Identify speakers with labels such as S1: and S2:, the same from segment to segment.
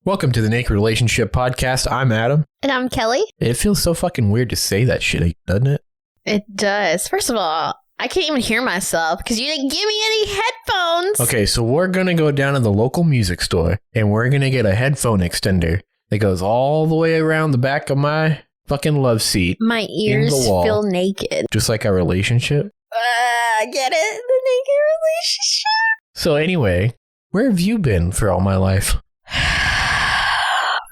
S1: Welcome to the Naked Relationship Podcast. I'm Adam.
S2: And I'm Kelley.
S1: It feels so fucking weird to say that shit, doesn't it?
S2: It does. First of all, I can't even hear myself because you didn't give me any headphones.
S1: Okay, so we're going to go down to the local music store and we're going to get a headphone extender that goes all the way around the back of my fucking love seat.
S2: My ears feel naked.
S1: Just like our relationship.
S2: I get it. The naked relationship.
S1: So anyway, where have you been for all my life?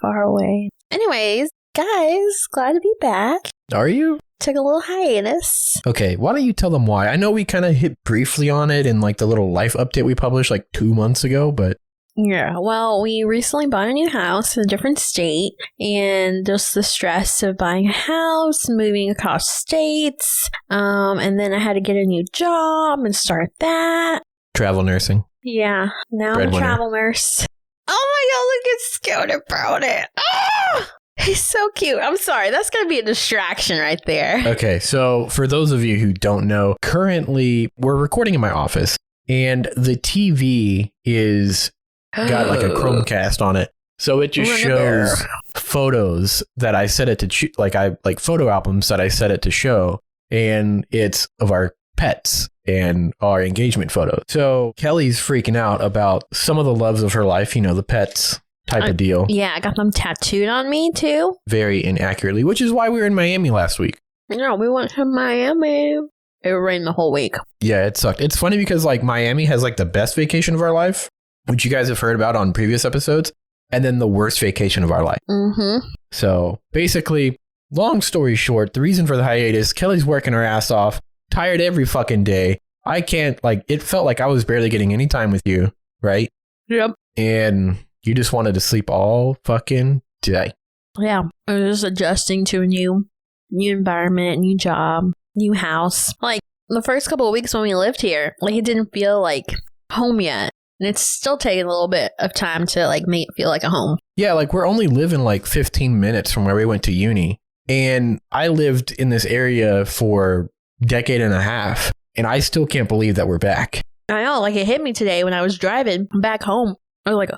S2: Far away. Anyways, guys, glad to be back.
S1: Are you?
S2: Took a little hiatus.
S1: Okay, why don't you tell them why? I know we kind of hit briefly on it in like the little life update we published like 2 months ago, but...
S2: Yeah, well, we recently bought a new house in a different state, and just the stress of buying a house, moving across states, and then I had to get a new job and start that.
S1: Travel nursing.
S2: Yeah, now I'm a travel nurse. Oh my god, look at Scooter Brody. Oh, he's so cute. I'm sorry, that's going to be a distraction right there.
S1: Okay, so for those of you who don't know, currently we're recording in my office, and the TV is got like a Chromecast on it. So it just shows photos that I set it to like photo albums that I set it to show, and it's of our pets and our engagement photos. So Kelley's freaking out about some of the loves of her life, you know, the pets type of deal.
S2: Yeah, I got them tattooed on me too.
S1: Very inaccurately, which is why we were in Miami last week.
S2: No, we went to Miami. It rained the whole week.
S1: Yeah, it sucked. It's funny because like Miami has like the best vacation of our life, which you guys have heard about on previous episodes, and then the worst vacation of our life.
S2: Mm-hmm.
S1: So basically, long story short, the reason for the hiatus, Kelley's working her ass off, tired every fucking day. I can't, it felt like I was barely getting any time with you, right?
S2: Yep.
S1: And you just wanted to sleep all fucking day.
S2: Yeah. I was just adjusting to a new environment, new job, new house. Like, the first couple of weeks when we lived here, it didn't feel like home yet. And it's still taking a little bit of time to, make it feel like a home.
S1: Yeah, we're only living, 15 minutes from where we went to uni. And I lived in this area for decade and a half, and I still can't believe that we're back.
S2: I know, it hit me today when I was driving back home. I was like,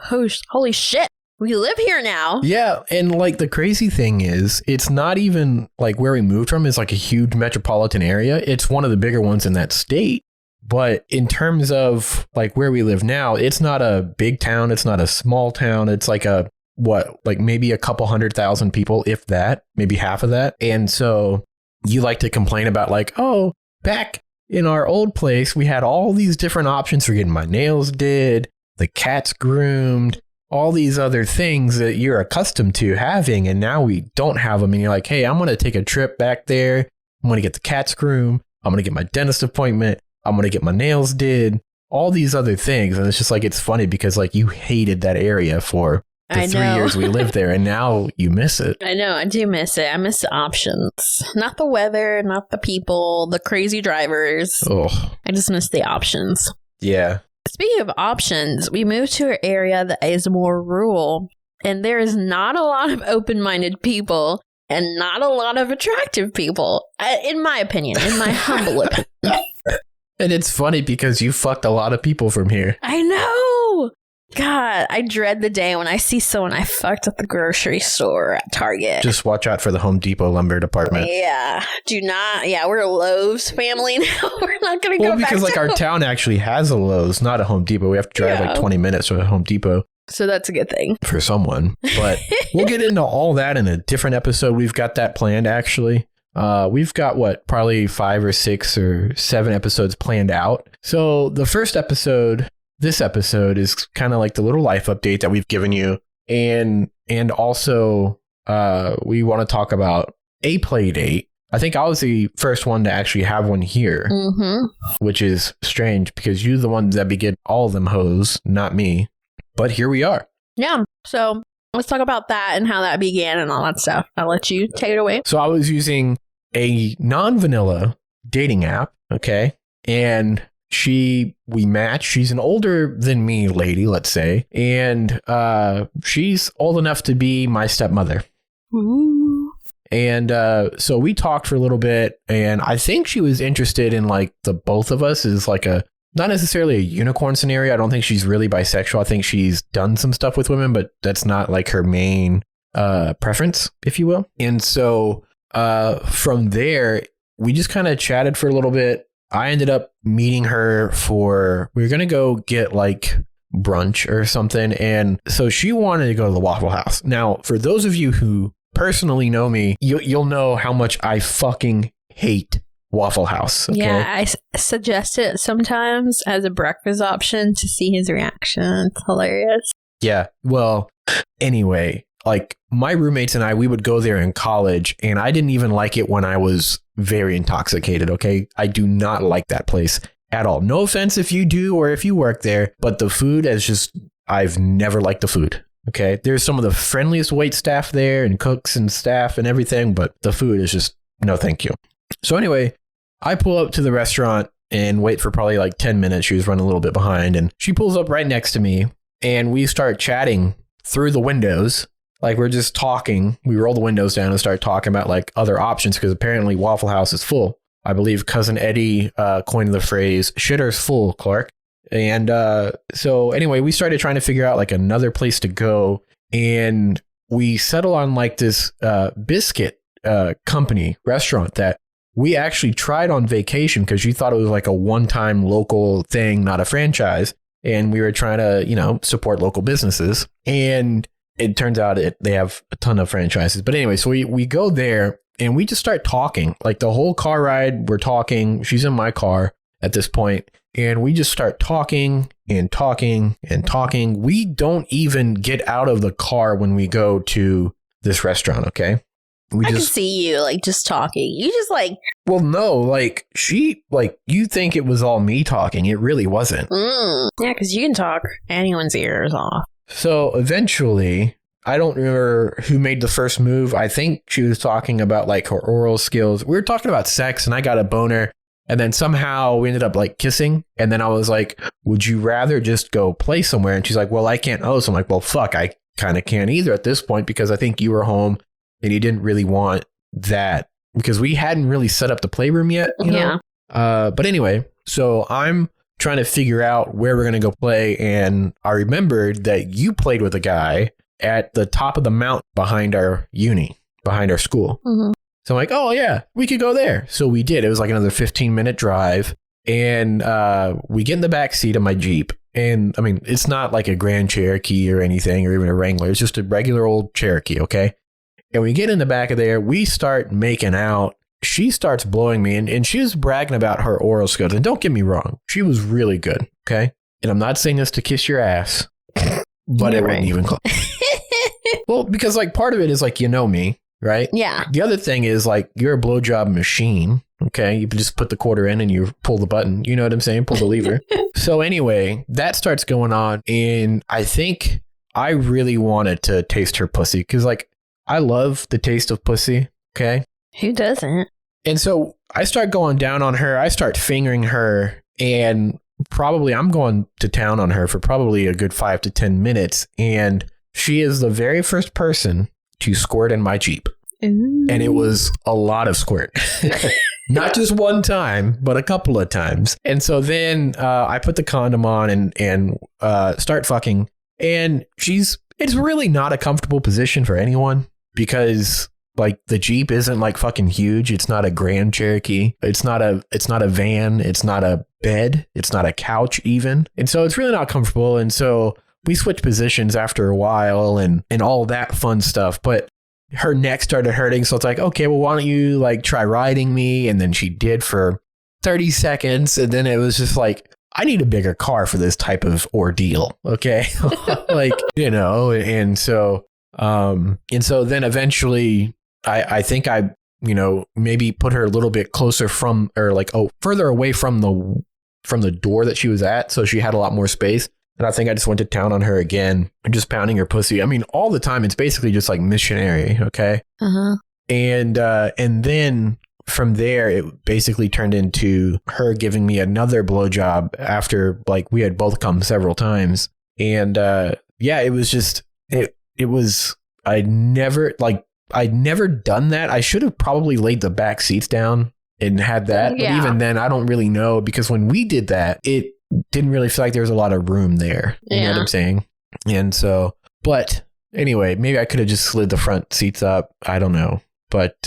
S2: holy shit, we live here now.
S1: Yeah, and the crazy thing is, it's not even where we moved from is a huge metropolitan area. It's one of the bigger ones in that state. But in terms of where we live now, it's not a big town. It's not a small town. It's maybe a couple 100,000 people, if that, maybe half of that. And so you like to complain about back in our old place, we had all these different options for getting my nails did, the cats groomed, all these other things that you're accustomed to having. And now we don't have them. And you're like, hey, I'm going to take a trip back there. I'm going to get the cats groomed. I'm going to get my dentist appointment. I'm going to get my nails did, all these other things. And it's just it's funny because you hated that area for the 3 years we lived there, and now you miss it.
S2: I know, I do miss it. I miss the options. Not the weather, not the people, the crazy drivers.
S1: Oh,
S2: I just miss the options.
S1: Yeah.
S2: Speaking of options, we moved to an area that is more rural, and there is not a lot of open-minded people and not a lot of attractive people, in my opinion, in my humble opinion.
S1: And it's funny because you fucked a lot of people from here.
S2: I know. God, I dread the day when I see someone I fucked at the grocery store at Target.
S1: Just watch out for the Home Depot lumber department.
S2: Yeah. Do not. Yeah, we're a Lowe's family now. We're not going to go back
S1: because our town actually has a Lowe's, not a Home Depot. We have to drive 20 minutes to a Home Depot.
S2: So that's a good thing.
S1: For someone. But we'll get into all that in a different episode. We've got that planned, actually. We've got probably 5 or 6 or 7 episodes planned out. So the first episode, this episode is kind of the little life update that we've given you. And also, we want to talk about a play date. I think I was the first one to actually have one here, which is strange because you're the one that beget all of them hoes, not me. But here we are.
S2: Yeah. So let's talk about that and how that began and all that stuff. I'll let you take it away.
S1: So I was using a non-vanilla dating app, okay? And we matched. She's an older than me lady, let's say. And she's old enough to be my stepmother.
S2: Ooh.
S1: And so we talked for a little bit, and I think she was interested in the both of us as a not necessarily a unicorn scenario. I don't think she's really bisexual. I think she's done some stuff with women, but that's not like her main preference, if you will. And so from there, we just kind of chatted for a little bit. I ended up meeting her we were going to go get like brunch or something. And so she wanted to go to the Waffle House. Now, for those of you who personally know me, you'll know how much I fucking hate Waffle House. Okay?
S2: Yeah, I suggest it sometimes as a breakfast option to see his reaction. It's hilarious.
S1: Yeah. Well, anyway, like my roommates and we would go there in college, and I didn't even like it when I was very intoxicated. Okay. I do not like that place at all. No offense if you do or if you work there, but the food is just, I've never liked the food. Okay. There's some of the friendliest wait staff there and cooks and staff and everything, but the food is just no thank you. So anyway, I pull up to the restaurant and wait for probably like 10 minutes. She was running a little bit behind, and she pulls up right next to me, and we start chatting through the windows. Like we're just talking. We roll the windows down and start talking about like other options, because apparently Waffle House is full. I believe Cousin Eddie coined the phrase "shitter's full," Clark. And so anyway, we started trying to figure out like another place to go, and we settle on like this biscuit company restaurant that we actually tried on vacation because she thought it was like a one-time local thing, not a franchise. And we were trying to, support local businesses. And it turns out they have a ton of franchises. But anyway, so we go there and we just start talking. Like the whole car ride, we're talking. She's in my car at this point, and we just start talking and talking and talking. We don't even get out of the car when we go to this restaurant, okay?
S2: I can see you like just talking. You just like...
S1: Well, no, like you think it was all me talking. It really wasn't.
S2: Yeah, because you can talk anyone's ears off.
S1: So eventually, I don't remember who made the first move. I think she was talking about like her oral skills. We were talking about sex, and I got a boner. And then somehow we ended up like kissing. And then I was like, would you rather just go play somewhere? And she's like, well, I can't host. I'm like, well, fuck, I kind of can't either at this point, because I think you were home and you didn't really want that, because we hadn't really set up the playroom yet. You know? But anyway, so I'm trying to figure out where we're going to go play. And I remembered that you played with a guy at the top of the mountain behind our school. Mm-hmm. So I'm like, oh yeah, we could go there. So we did. It was like another 15-minute drive. And we get in the back seat of my Jeep. And I mean, it's not like a Grand Cherokee or anything, or even a Wrangler. It's just a regular old Cherokee. Okay. And we get in the back of there, we start making out. She starts blowing me, and she was bragging about her oral skills. And don't get me wrong, she was really good, okay? And I'm not saying this to kiss your ass, but it wasn't even close. Well, because like part of it is like, me, right?
S2: Yeah.
S1: The other thing is like, you're a blowjob machine, okay? You just put the quarter in and you pull the button. You know what I'm saying? Pull the lever. So anyway, that starts going on, and I think I really wanted to taste her pussy, because like, I love the taste of pussy, okay?
S2: Who doesn't?
S1: And so I start going down on her. I start fingering her, and probably I'm going to town on her for probably a good 5 to 10 minutes. And she is the very first person to squirt in my Jeep. Ooh. And it was a lot of squirt. Not just one time, but a couple of times. And so then I put the condom on and start fucking. And it's really not a comfortable position for anyone, because like the Jeep isn't like fucking huge. It's not a Grand Cherokee. It's not a van. It's not a bed. It's not a couch even. And so it's really not comfortable. And so we switched positions after a while and all that fun stuff. But her neck started hurting. So it's like, okay, well, why don't you like try riding me? And then she did for 30 seconds. And then it was just like, I need a bigger car for this type of ordeal. Okay. Like, and so then eventually I think I, maybe put her a little bit closer further away from the door that she was at. So she had a lot more space. And I think I just went to town on her again, just pounding her pussy. I mean, all the time. It's basically just like missionary. Okay. Uh-huh. And then from there, it basically turned into her giving me another blowjob after like we had both come several times. And it was just it was I'd never done that. I should have probably laid the back seats down and had that. Yeah. But even then, I don't really know, because when we did that, didn't really feel like there was a lot of room there. You know what I'm saying? And so, but anyway, maybe I could have just slid the front seats up. I don't know. But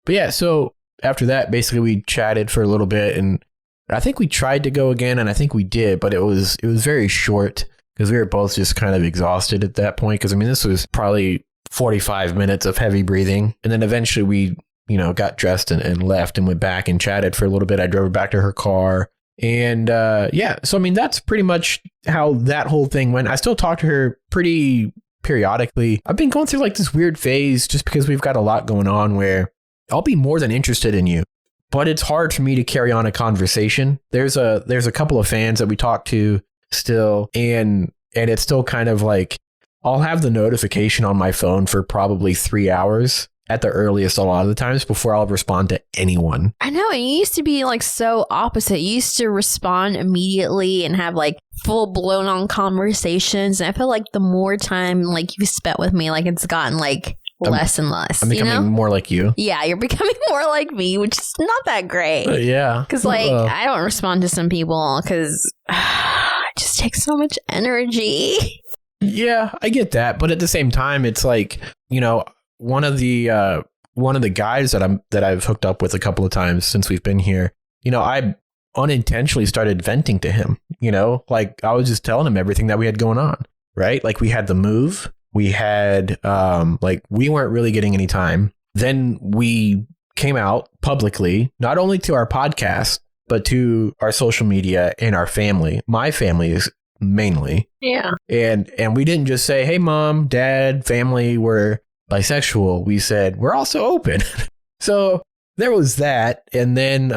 S1: yeah, so after that, basically we chatted for a little bit, and I think we tried to go again, and I think we did, but it was very short because we were both just kind of exhausted at that point. Because I mean, this was probably 45 minutes of heavy breathing, and then eventually we, you know, got dressed and left and went back and chatted for a little bit. I drove her back to her car, and yeah, so I mean, that's pretty much how that whole thing went. I still talk to her pretty periodically. I've been going through like this weird phase just because we've got a lot going on where I'll be more than interested in you, but it's hard for me to carry on a conversation. There's a couple of fans that we talk to still, and it's still kind of like I'll have the notification on my phone for probably 3 hours at the earliest a lot of the times before I'll respond to anyone.
S2: I know. And you used to be like so opposite. You used to respond immediately and have like full blown on conversations. And I feel like the more time like you've spent with me, like it's gotten like less and less.
S1: I'm becoming more like you.
S2: Yeah, you're becoming more like me, which is not that great.
S1: Yeah.
S2: Because like I don't respond to some people because it just takes so much energy.
S1: Yeah, I get that. But at the same time, it's like, you know, one of the guys that I've hooked up with a couple of times since we've been here, you know, I unintentionally started venting to him, you know, like I was just telling him everything that we had going on, right? Like we had the move, we had like we weren't really getting any time. Then we came out publicly, not only to our podcast, but to our social media and our family. My family is mainly.
S2: Yeah.
S1: And we didn't just say, hey, mom, dad, family, we're bisexual. We said, we're also open. So there was that. And then,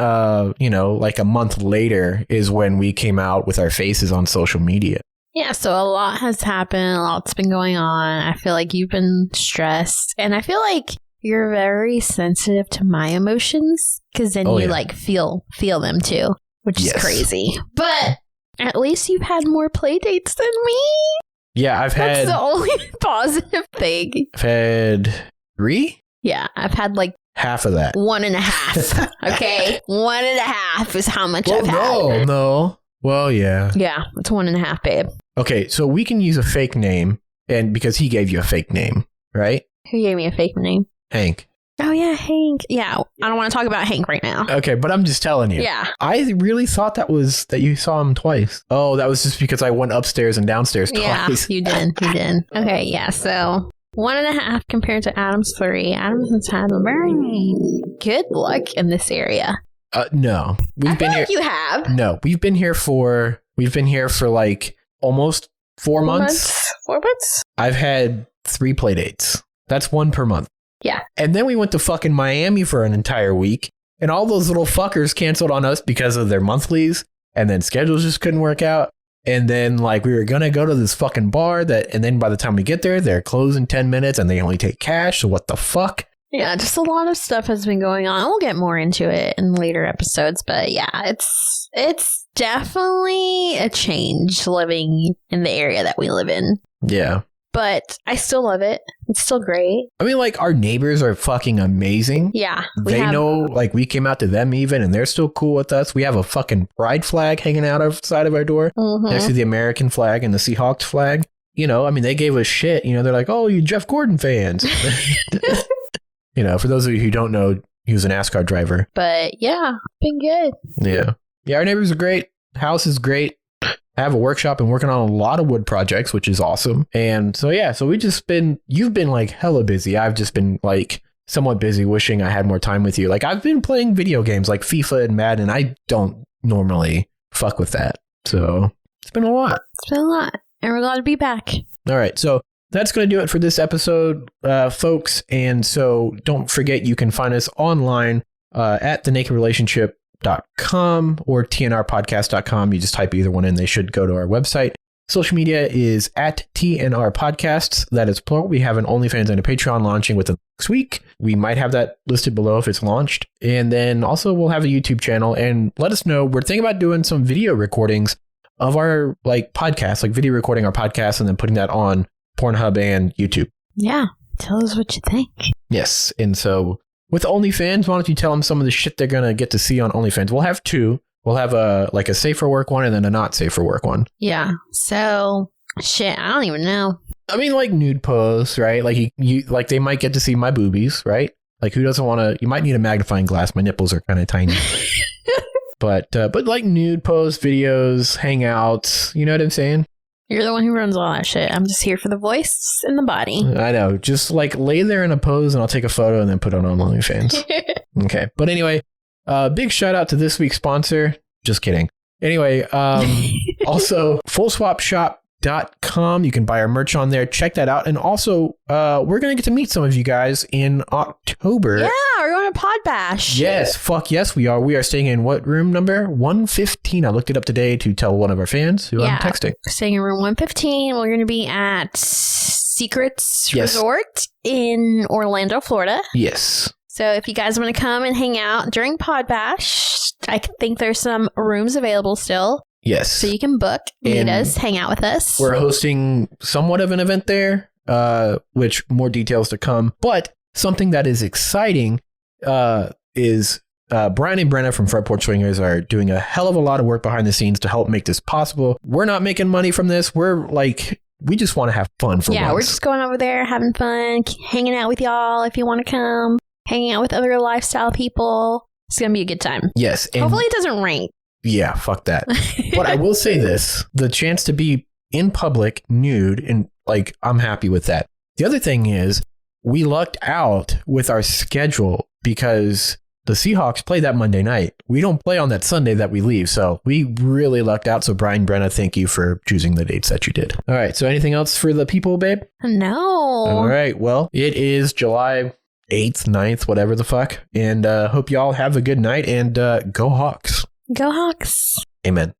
S1: you know, like a month later is when we came out with our faces on social media.
S2: Yeah. So a lot has happened. A lot's been going on. I feel like you've been stressed. And I feel like you're very sensitive to my emotions because then you like feel them too, which is crazy. But at least you've had more play dates than me.
S1: Yeah,
S2: That's the only positive thing.
S1: I've had 3?
S2: Yeah, I've had like
S1: half of that.
S2: 1.5. Okay, 1.5 is how much I've had.
S1: No. Well, yeah.
S2: Yeah, it's 1.5, babe.
S1: Okay, so we can use a fake name, and because he gave you a fake name, right?
S2: Who gave me a fake name?
S1: Hank.
S2: Oh, yeah, Hank. Yeah, I don't want to talk about Hank right now.
S1: Okay, but I'm just telling you.
S2: Yeah.
S1: I really thought that you saw him twice. Oh, that was just because I went upstairs and downstairs twice.
S2: Yeah, you did. Okay, yeah, so 1.5 compared to Adam's 3. Adam has had very good luck in this area.
S1: No. We've been here.
S2: You have.
S1: No, we've been here for like almost 4 months.
S2: 4 months?
S1: I've had 3 play dates. That's 1 per month.
S2: Yeah.
S1: And then we went to fucking Miami for an entire week, and all those little fuckers canceled on us because of their monthlies, and then schedules just couldn't work out. And then like we were going to go to this fucking bar and then by the time we get there, they're closed in 10 minutes and they only take cash. So what the fuck?
S2: Yeah, just a lot of stuff has been going on. We'll get more into it in later episodes, but yeah, it's definitely a change living in the area that we live in.
S1: Yeah.
S2: But I still love it. It's still great.
S1: I mean, like, our neighbors are fucking amazing.
S2: Yeah.
S1: They know, like, we came out to them even, and they're still cool with us. We have a fucking pride flag hanging out outside of our door next to the American flag and the Seahawks flag. You know, I mean, they gave us shit. You know, they're like, oh, you Jeff Gordon fans. You know, for those of you who don't know, he was a NASCAR driver.
S2: But yeah, been good.
S1: Yeah. Yeah, our neighbors are great. House is great. I have a workshop and working on a lot of wood projects, which is awesome. And so, yeah, so you've been like hella busy. I've just been like somewhat busy wishing I had more time with you. Like I've been playing video games like FIFA and Madden. I don't normally fuck with that. So it's been a lot.
S2: It's been a lot. And we're glad to be back.
S1: All right. So that's going to do it for this episode, folks. And so don't forget, you can find us online at thenakedrelationship.com or tnrpodcast.com. You just type either one in. They should go to our website. Social media is at TNR Podcasts. That is plural. We have an OnlyFans and a Patreon launching within next week. We might have that listed below if it's launched. And then also we'll have a YouTube channel, and let us know. We're thinking about doing some video recordings of our like podcasts, like video recording our podcast and then putting that on Pornhub and YouTube.
S2: Yeah. Tell us what you think.
S1: Yes. And so with OnlyFans, why don't you tell them some of the shit they're going to get to see on OnlyFans? We'll have 2. We'll have a safe for work one and then a not safe for work one.
S2: Yeah. So, shit, I don't even know.
S1: I mean, like nude pose, right? Like you like they might get to see my boobies, right? Like who doesn't want to? You might need a magnifying glass. My nipples are kind of tiny. But like nude pose videos, hangouts. You know what I'm saying?
S2: You're the one who runs all that shit. I'm just here for the voice and the body.
S1: I know. Just like lay there in a pose and I'll take a photo and then put it on OnlyFans. Okay. But anyway, big shout out to this week's sponsor. Just kidding. Anyway, also fullswapshop.com. You can buy our merch on there. Check that out. And also, we're going to get to meet some of you guys in October.
S2: Yeah, we're going to Pod Bash.
S1: Yes, fuck yes, we are. We are staying in what room number? 115. I looked it up today to tell one of our fans who I'm texting.
S2: Staying in room 115. We're going to be at Secrets Resort in Orlando, Florida.
S1: Yes.
S2: So if you guys want to come and hang out during Pod Bash, I think there's some rooms available still.
S1: Yes.
S2: So you can book, meet us, hang out with us.
S1: We're hosting somewhat of an event there, which more details to come. But something that is exciting is Brian and Brenna from Front Porch Swingers are doing a hell of a lot of work behind the scenes to help make this possible. We're not making money from this. We're like, we just want to have fun for once.
S2: Yeah, we're just going over there, having fun, hanging out with y'all if you want to come, hanging out with other lifestyle people. It's going to be a good time.
S1: Yes.
S2: Hopefully it doesn't rain.
S1: Yeah, fuck that. But I will say this, the chance to be in public nude, and like, I'm happy with that. The other thing is we lucked out with our schedule because the Seahawks play that Monday night. We don't play on that Sunday that we leave. So we really lucked out. So Brian, Brenna, thank you for choosing the dates that you did. All right. So anything else for the people, babe?
S2: No.
S1: All right. Well, it is July 8th, 9th, whatever the fuck. And hope y'all have a good night and go Hawks.
S2: Go Hawks.
S1: Amen.